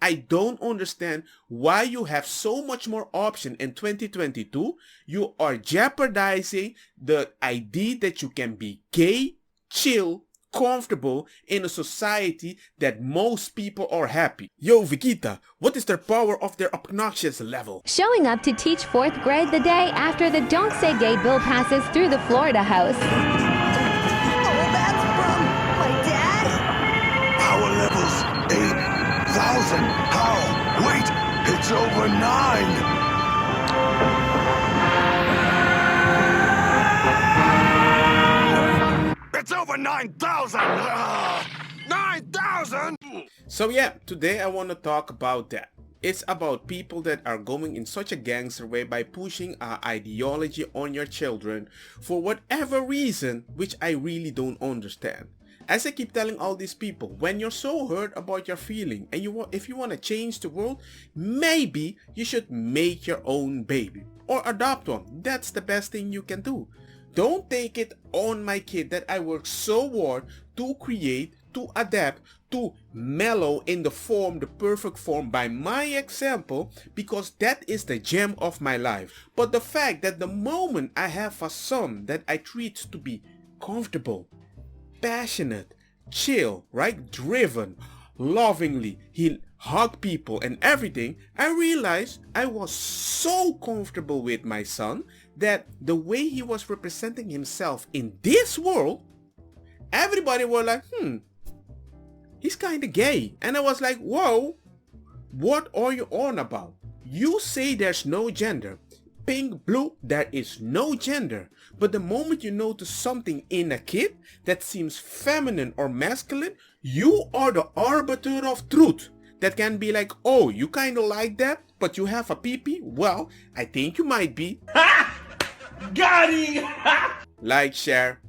I don't understand why you have so much more option in 2022. You are jeopardizing the idea that you can be gay, chill, comfortable in a society that most people are happy. Yo, Vikita, what is their power of their obnoxious level? Showing up to teach 4th grade the day after the Don't Say Gay bill passes through the Florida House. Oh, that's from my dad? Power levels 8,000. How? Wait, it's over 9. It's over 9,000. 9,000. So yeah, today I want to talk about that. It's about people that are going in such a gangster way by pushing our ideology on your children for whatever reason, which I really don't understand. As I keep telling all these people, when you're so hurt about your feeling and if you want to change the world, maybe you should make your own baby or adopt one. That's the best thing you can do. Don't take it on my kid that I work so hard to create, to adapt, to mellow in the perfect form by my example, because that is the gem of my life. But the fact that the moment I have a son that I treat to be comfortable, passionate, chill, right, driven, lovingly, he hug people and everything, I realized I was so comfortable with my son that the way he was representing himself in this world, everybody were like, he's kind of gay. And I was like, whoa, what are you on about? You say there's no gender. Pink, blue, there is no gender. But the moment you notice something in a kid that seems feminine or masculine, you are the arbiter of truth. That can be like, oh, you kind of like that, but you have a pee-pee? Well, I think you might be. Got him! Like, share,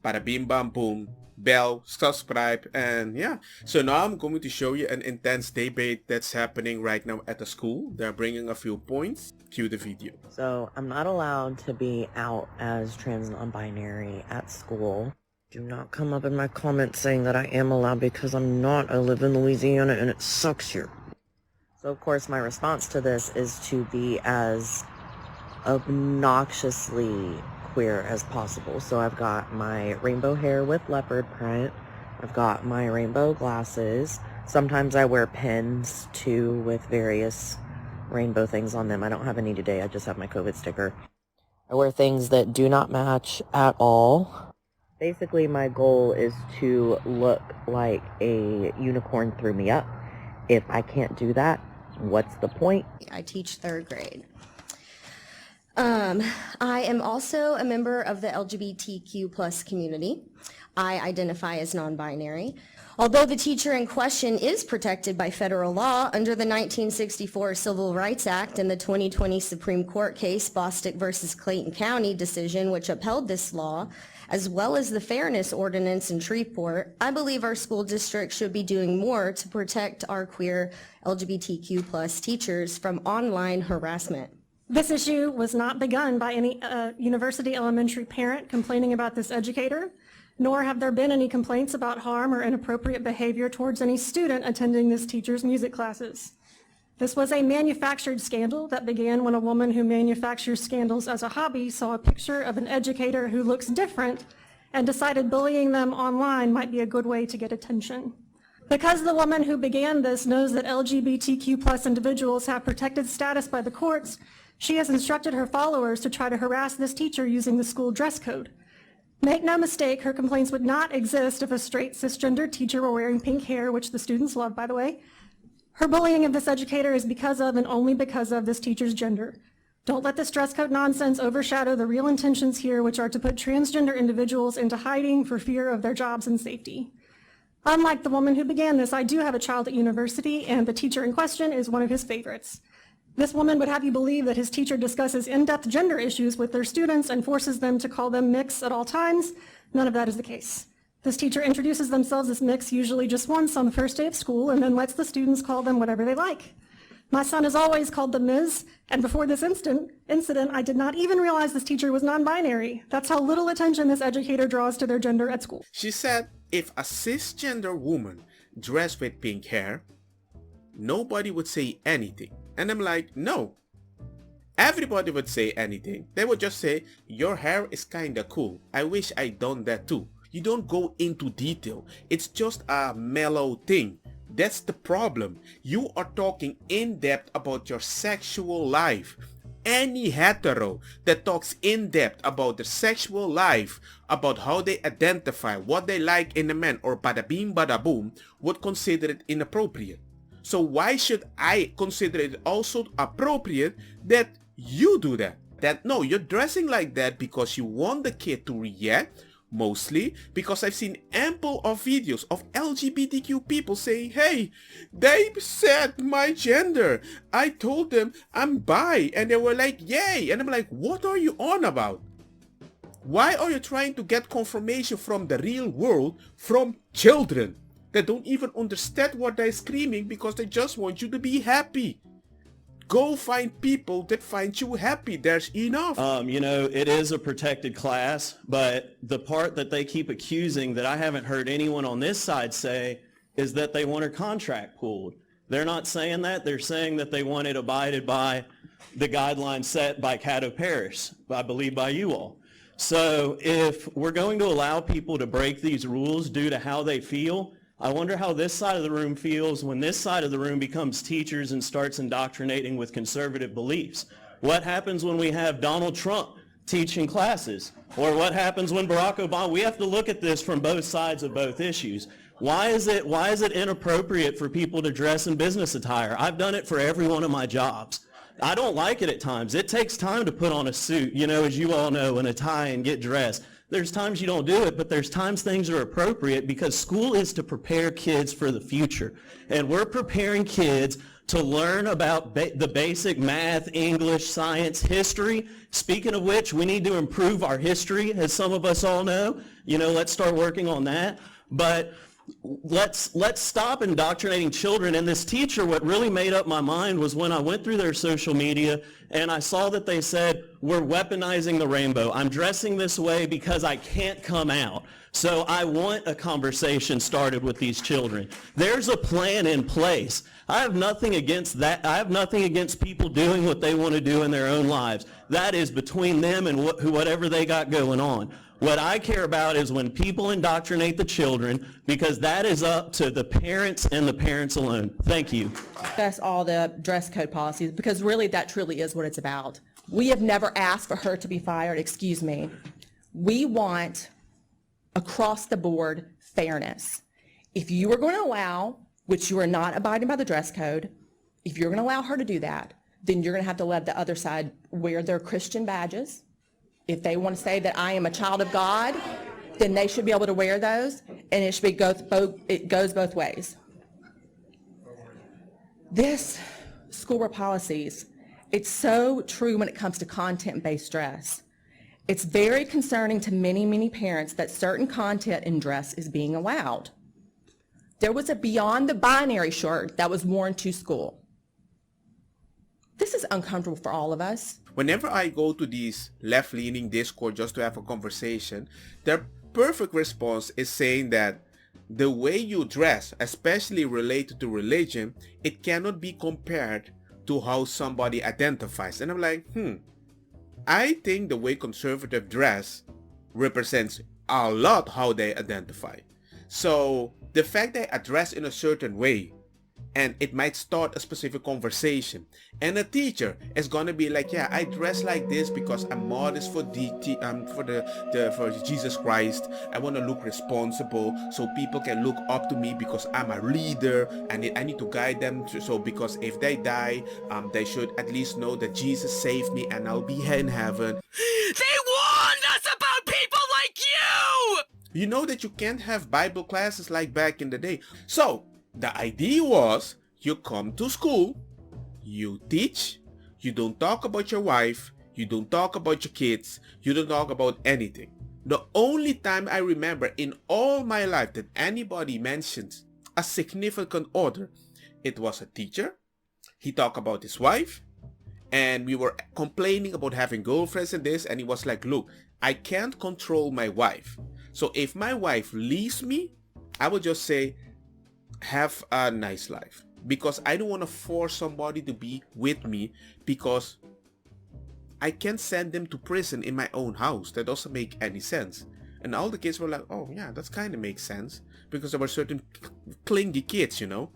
bada bim bam boom, bell, subscribe, and yeah. So now I'm going to show you an intense debate that's happening right now at the school. They're bringing a few points. Cue the video. So I'm not allowed to be out as trans non-binary at school. Do not come up in my comments saying that I am allowed, because I'm not. I live in Louisiana and it sucks here. So of course my response to this is to be as obnoxiously queer as possible. So I've got my rainbow hair with leopard print. I've got my rainbow glasses. Sometimes I wear pins too with various rainbow things on them. I don't have any today. I just have my COVID sticker. I wear things that do not match at all. Basically, my goal is to look like a unicorn threw me up. If I can't do that, what's the point? I teach 3rd grade. I am also a member of the LGBTQ plus community. I identify as non-binary. Although the teacher in question is protected by federal law under the 1964 Civil Rights Act and the 2020 Supreme Court case Bostick versus Clayton County decision, which upheld this law, as well as the Fairness Ordinance in Shreveport, I believe our school district should be doing more to protect our queer LGBTQ plus teachers from online harassment. This issue was not begun by any university elementary parent complaining about this educator, nor have there been any complaints about harm or inappropriate behavior towards any student attending this teacher's music classes. This was a manufactured scandal that began when a woman who manufactures scandals as a hobby saw a picture of an educator who looks different and decided bullying them online might be a good way to get attention. Because the woman who began this knows that LGBTQ plus individuals have protected status by the courts, she has instructed her followers to try to harass this teacher using the school dress code. Make no mistake, her complaints would not exist if a straight cisgender teacher were wearing pink hair, which the students love, by the way. Her bullying of this educator is because of and only because of this teacher's gender. Don't let this dress code nonsense overshadow the real intentions here, which are to put transgender individuals into hiding for fear of their jobs and safety. Unlike the woman who began this, I do have a child at university, and the teacher in question is one of his favorites. This woman would have you believe that his teacher discusses in-depth gender issues with their students and forces them to call them mix at all times. None of that is the case. This teacher introduces themselves as mix usually just once on the first day of school and then lets the students call them whatever they like. My son has always called them Ms., and before this incident, I did not even realize this teacher was non-binary. That's how little attention this educator draws to their gender at school. She said if a cisgender woman dressed with pink hair, nobody would say anything. And I'm like, no. Everybody would say anything. They would just say, your hair is kinda cool. I wish I'd done that too. You don't go into detail. It's just a mellow thing. That's the problem. You are talking in depth about your sexual life. Any hetero that talks in depth about their sexual life, about how they identify, what they like in a man, or bada bing bada boom, would consider it inappropriate. So why should I consider it also appropriate that you do that? That no, you're dressing like that because you want the kid to react. Mostly because I've seen ample of videos of LGBTQ people saying, hey, they said my gender. I told them I'm bi, and they were like, yay. And I'm like, what are you on about? Why are you trying to get confirmation from the real world from children that don't even understand what they're screaming because they just want you to be happy? Go find people that find you happy. There's enough. You know, it is a protected class, but the part that they keep accusing that I haven't heard anyone on this side say is that they want her contract pulled. They're not saying that. They're saying that they want it abided by the guidelines set by Caddo Parish, I believe by you all. So if we're going to allow people to break these rules due to how they feel, I wonder how this side of the room feels when this side of the room becomes teachers and starts indoctrinating with conservative beliefs. What happens when we have Donald Trump teaching classes? Or what happens when Barack Obama? We have to look at this from both sides of both issues. Why is it inappropriate for people to dress in business attire? I've done it for every one of my jobs. I don't like it at times. It takes time to put on a suit, you know, as you all know, and a tie and get dressed. There's times you don't do it, but there's times things are appropriate because school is to prepare kids for the future. And we're preparing kids to learn about the basic math, English, science, history. Speaking of which, we need to improve our history, as some of us all know. You know, let's start working on that. But let's stop indoctrinating children. And this teacher, what really made up my mind was when I went through their social media and I saw that they said, we're weaponizing the rainbow. I'm dressing this way because I can't come out. So I want a conversation started with these children. There's a plan in place. I have nothing against that. I have nothing against people doing what they want to do in their own lives. That is between them and whatever they got going on. What I care about is when people indoctrinate the children, because that is up to the parents and the parents alone. Thank you. That's all the dress code policies, because really that truly is what it's about. We have never asked for her to be fired, excuse me. We want across the board fairness. If you are going to allow, which you are not abiding by the dress code, if you're going to allow her to do that, then you're going to have to let the other side wear their Christian badges. If they want to say that I am a child of God, then they should be able to wear those, and it should be it goes both ways. This school board policies, it's so true when it comes to content-based dress. It's very concerning to many, many parents that certain content in dress is being allowed. There was a beyond the binary shirt that was worn to school. This is uncomfortable for all of us. Whenever I go to these left-leaning Discord just to have a conversation, their perfect response is saying that the way you dress, especially related to religion, it cannot be compared to how somebody identifies. And I'm like, I think the way conservative dress represents a lot how they identify. So the fact they dress in a certain way, and it might start a specific conversation, and a teacher is gonna be like, yeah, I dress like this because I'm modest for Jesus Christ. I want to look responsible so people can look up to me because I'm a leader and I need to guide them so because if they die, they should at least know that Jesus saved me and I'll be in heaven. They warned us about people like you! You know that you can't have Bible classes like back in the day. So the idea was, you come to school, you teach, you don't talk about your wife, you don't talk about your kids, you don't talk about anything. The only time I remember in all my life that anybody mentions a significant other, it was a teacher. He talked about his wife, and we were complaining about having girlfriends and this, and he was like, look, I can't control my wife. So if my wife leaves me, I will just say, have a nice life. because I don't want to force somebody to be with me, because I can't send them to prison in my own house. That doesn't make any sense. And all the kids were like, oh yeah, that's kind of makes sense, because there were certain clingy kids, you know.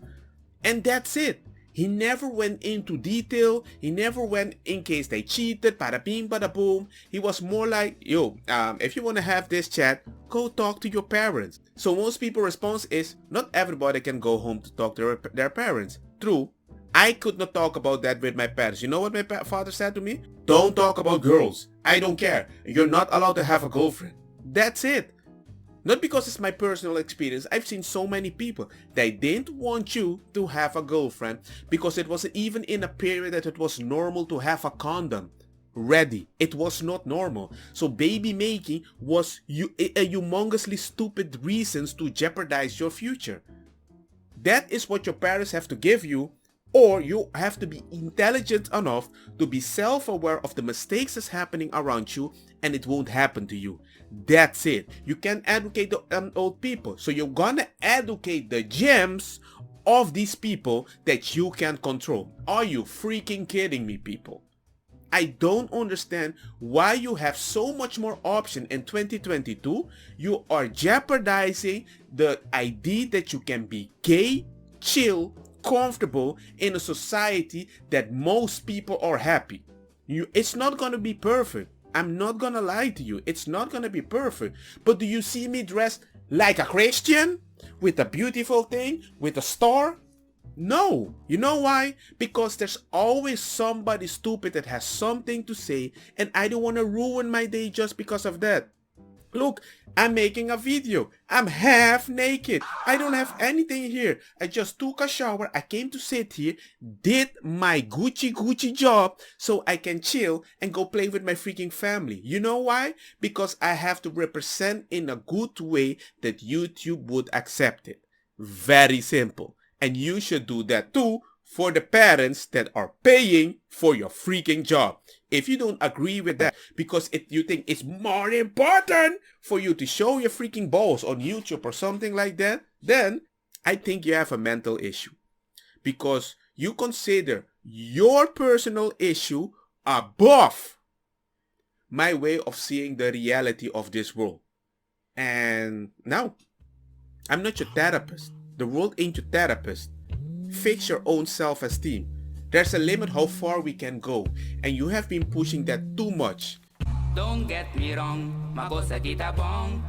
And that's it. He never went into detail. He never went in case they cheated, bada bing, bada boom. He was more like, yo, if you want to have this chat, go talk to your parents. So most people's response is, not everybody can go home to talk to their parents. True. I could not talk about that with my parents. You know what my father said to me? Don't talk about girls. I don't care. You're not allowed to have a girlfriend. That's it. Not because it's my personal experience. I've seen so many people. They didn't want you to have a girlfriend because it wasn't even in a period that it was normal to have a condom ready. It was not normal. So baby making was a humongously stupid reasons to jeopardize your future. That is what your parents have to give you, or you have to be intelligent enough to be self-aware of the mistakes that's happening around you, and it won't happen to you. That's it. You can't educate the old people. So you're gonna educate the gems of these people that you can control. Are you freaking kidding me, people? I don't understand why you have so much more option in 2022. You are jeopardizing the idea that you can be gay, chill, comfortable in a society that most people are happy. It's not gonna be perfect. I'm not gonna lie to you. It's not gonna be perfect. But do you see me dressed like a Christian? With a beautiful thing? With a star? No. You know why? Because there's always somebody stupid that has something to say, and I don't want to ruin my day just because of that. Look, I'm making a video. I'm half naked. I don't have anything here. I just took a shower. I came to sit here, did my Gucci job so I can chill and go play with my freaking family. You know why? Because I have to represent in a good way that YouTube would accept it. Very simple. And you should do that too for the parents that are paying for your freaking job. If you don't agree with that because you think it's more important for you to show your freaking balls on YouTube or something like that, then I think you have a mental issue. Because you consider your personal issue above my way of seeing the reality of this world. And now, I'm not your therapist. The world ain't your therapist. Fix your own self-esteem. There's a limit how far we can go, and you have been pushing that too much. Don't get me wrong, makosa kita bong.